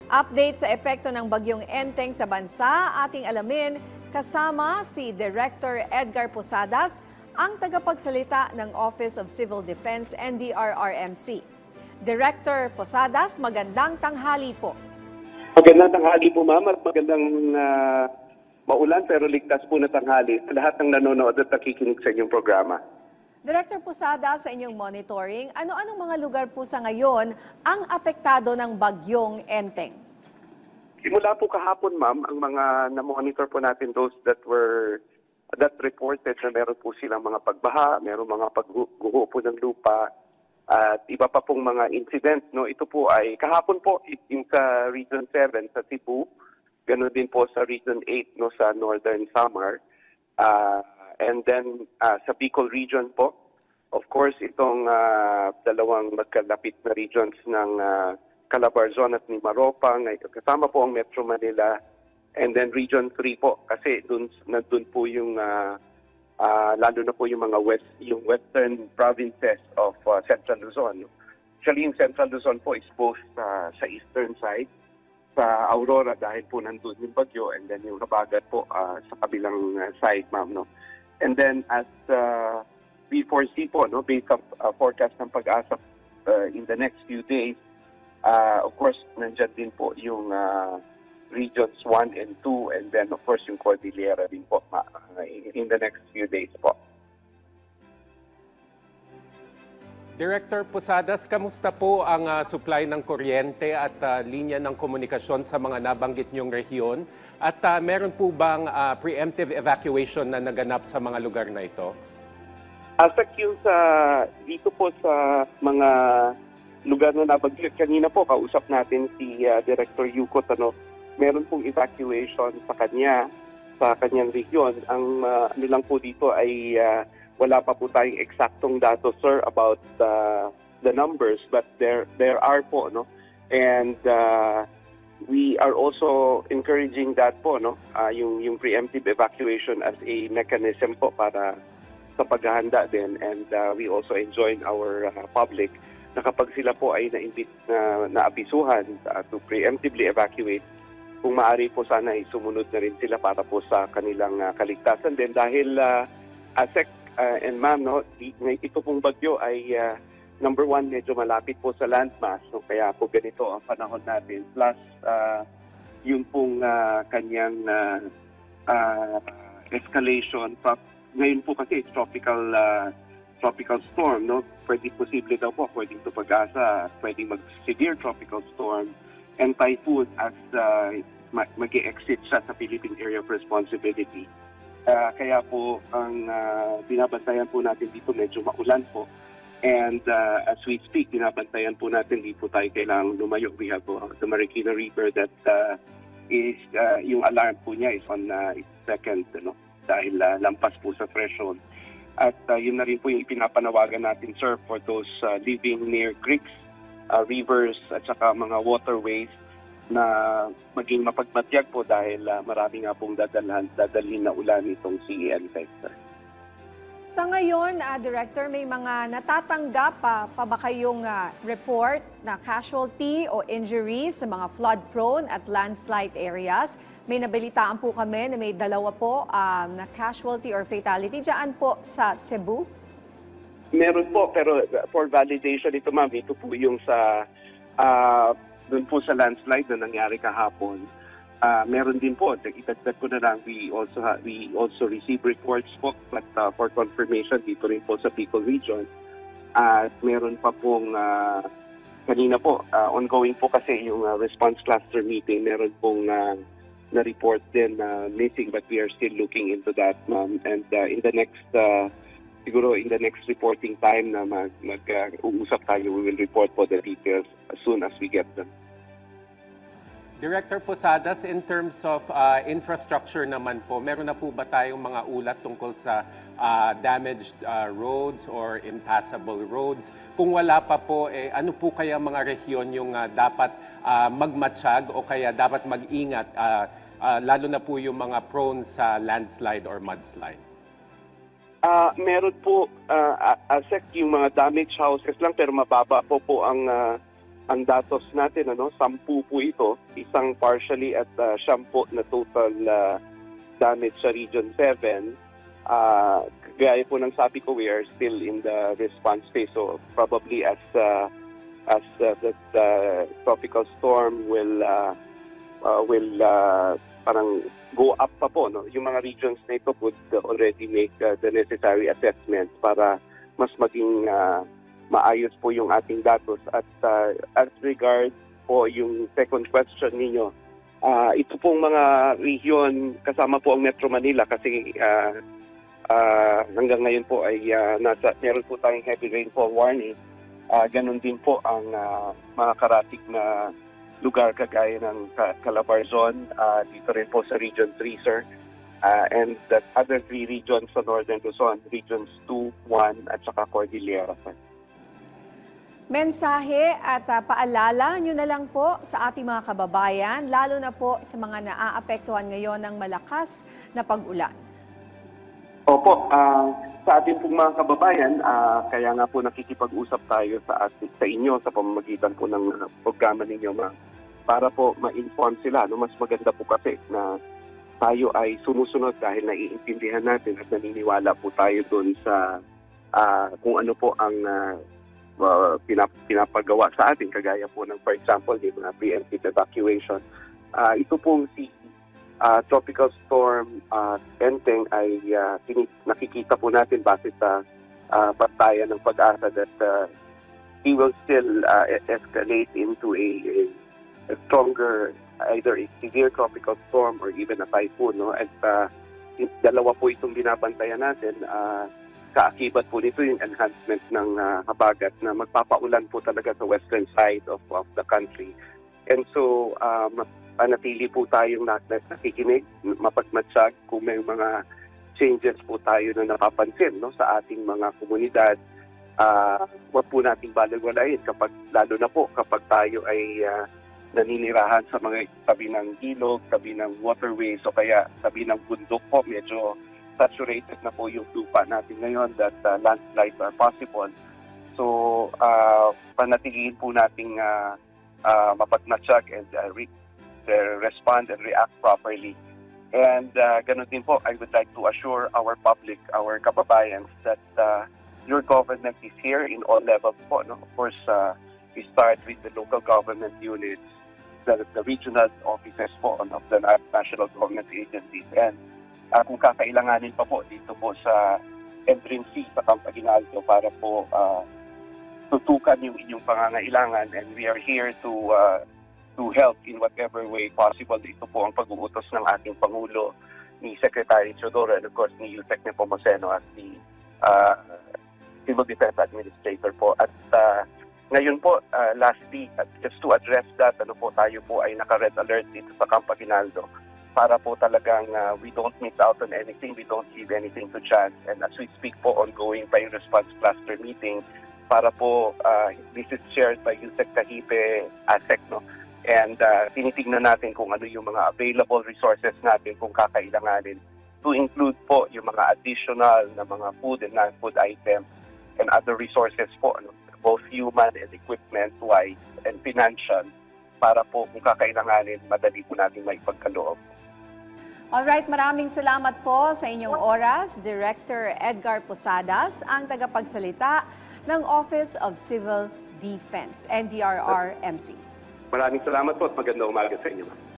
Update sa epekto ng bagyong Enteng sa bansa, ating alamin kasama si Director Edgar Posadas, ang tagapagsalita ng Office of Civil Defense NDRRMC. Director Posadas, magandang tanghali po. Magandang tanghali po, ma'am, at magandang maulan pero ligtas po na tanghali sa lahat ng nanonood at nakikinig sa inyong programa. Director Posadas, sa inyong monitoring, ano-anong mga lugar po sa ngayon ang apektado ng bagyong Enteng? Simula po kahapon, ma'am, ang mga na-monitor po natin, those that reported na meron po silang mga pagbaha, meron mga pagguho po ng lupa, at iba pa pong mga incident. No? Ito po ay kahapon po yung sa Region 7 sa Cebu, ganoon din po sa Region 8 no, sa Northern Samar, and then sa Bicol region po. Of course, itong dalawang magkalapit na regions ng Calabarzon at Mimaropa, kasama po ang Metro Manila, and then Region 3 po kasi nandun po yung lalo na po yung mga western provinces of Central Luzon. Actually, yung Central Luzon po is both sa eastern side, sa Aurora dahil po nandun yung bagyo, and then yung Habagat po sa kabilang side, ma'am. No? And then as we foresee po, no, based on forecast ng Pag-asa in the next few days, of course, nandyan din po yung Regions 1 and 2, and then of course yung Cordillera din po in the next few days po. Director Posadas, kamusta po ang supply ng kuryente at linya ng komunikasyon sa mga nabanggit niyong rehiyon? At meron po bang preemptive evacuation na naganap sa mga lugar na ito? Asak yung dito po sa mga lugar na nabanggit, kanina po kausap natin si Director Yukot, meron pong evacuation sa kanyang region. Ang nilang po dito ay wala pa po tayong eksaktong datos, sir, about the numbers, but there are po, no? And we are also encouraging that po, no? Yung preemptive evacuation as a mechanism po para sa paghahanda din, and we also enjoin our public na kapag sila po ay naabisuhan to preemptively evacuate, kung maaari po sana ay sumunod na rin sila para po sa kanilang kaligtasan din. Dahil ASEC and ma'am, no, ito pong bagyo ay number one, medyo malapit po sa landmass. So, kaya po ganito ang panahon natin. Plus, yung pong kanyang escalation. Ngayon po kasi it's tropical storm. No? Pwede posible daw po, according to Pag-asa, pwedeng mag-severe tropical storm and typhoon as mag-e-exit siya sa Philippine Area of Responsibility. Kaya po ang binabantayan po natin dito medyo maulan po. And as we speak, binabantayan po natin dito tayo kailangang lumayo. We have the Marikina River that is, yung alarm po niya is on its second, dahil lampas po sa threshold. At yun na rin po yung ipinapanawagan natin, sir, for those living near creeks, rivers at saka mga waterways na maging mapagmatyag po dahil marami nga pong dadalhin na ulan itong Enteng. Sa ngayon, Director, may mga natatanggap pa ba kayong report na casualty o injuries sa mga flood-prone at landslide areas? May nabalitaan po kami na may dalawa po na casualty or fatality dyan po sa Cebu. Meron po, pero for validation ito, ma'am, ito po yung sa doon po sa landslide na nangyari kahapon. Meron din po, itagdag ko na lang, we also receive reports po, but for confirmation dito rin po sa Bicol region. At meron pa pong kanina po, ongoing po kasi yung response cluster meeting, meron pong na-report din missing, but we are still looking into that, ma'am. And in the next siguro in the next reporting time na mag-uusap tayo, we will report po the details as soon as we get them. Director Posadas, in terms of infrastructure naman po, meron na po ba tayong mga ulat tungkol sa damaged roads or impassable roads? Kung wala pa po, ano po kaya mga rehiyon yung dapat magmatsyag o kaya dapat mag-ingat, lalo na po yung mga prone sa landslide or mudslide? Meron po, ASEC, yung mga damaged houses lang pero mababa po ang ang datos natin, 10 po ito, isang partially at 10 na total damage sa Region 7. Gaya po ng sabi ko, we are still in the response phase. So probably as the tropical storm will parang go up pa po, yung mga regions na ito would already make the necessary assessments para mas maging maayos po yung ating datos. At as regards po yung second question ninyo, ito pong mga region kasama po ang Metro Manila kasi hanggang ngayon po ay meron po tayong heavy rainfall warning. Ganun din po ang mga karatig na lugar kagaya ng Calabarzon, dito rin po sa Region 3, sir. And the other 3 regions sa Northern Luzon, Regions 2, 1, at saka Cordillera, sir. Mensahe at paalala nyo na lang po sa ating mga kababayan, lalo na po sa mga naaapektuhan ngayon ng malakas na pag-ulan. Opo, sa ating pong mga kababayan, kaya nga po nakikipag-usap tayo sa inyo sa pamamagitan po ng programa ninyo, para po ma-inform sila. Mas maganda po kasi na tayo ay sumusunod dahil naiintindihan natin at naniniwala po tayo doon sa kung ano po ang pinapagawa sa atin, kagaya po ng, for example, yung mga preemptive evacuation. Ito pong si Tropical Storm Enteng ay nakikita po natin base sa batayan ng Pag-asa that he will still escalate into a stronger, either a severe tropical storm or even a typhoon. At dalawa po itong binabantayan natin. Kaakibat po nito yung enhancement ng habagat na magpapaulan po talaga sa western side of the country. And so, manatili po tayong nakikinig, mapagmatsyag kung may mga changes po tayo na napapansin sa ating mga komunidad. Huwag po nating balagwalain lalo na po kapag tayo ay naninirahan sa mga tabi ng ilog, tabi ng waterways o kaya tabi ng bundok po. Medyo saturated na po yung lupa natin ngayon that landslides are possible. So, panatiliin po nating mapagmatsyag and respond and react properly. And ganun din po, I would like to assure our public, our kababayans that your government is here in all levels po. Of course, we start with the local government units, the regional offices po of the national government agencies. And kung kakailanganin pa po dito po sa Entrance C sa Camp Aguinaldo para po tutukan yung inyong pangangailangan, and we are here to help in whatever way possible. Ito po ang pag-uutos ng ating Pangulo, ni Secretary Teodoro, and of course ni Yusek Nepomuceno as the Civil Defense Administrator po. At ngayon po, lastly, just to address that, tayo po ay naka-red alert dito sa Camp Aguinaldo para po talagang we don't miss out on anything, we don't leave anything to chance. And as we speak po, ongoing pa yung response cluster meeting para po, this is shared by Yusek Tahipe, ASEC, and tinitingnan natin kung ano yung mga available resources natin kung kakailanganin, to include po yung mga additional na mga food and non-food items and other resources po, both human and equipment-wise and financial, para po kung kakailanganin, madali po natin maipagkaloob. Alright, maraming salamat po sa inyong oras. Director Edgar Posadas, ang tagapagsalita ng Office of Civil Defense, NDRRMC. Maraming salamat po at magandang umaga sa inyo.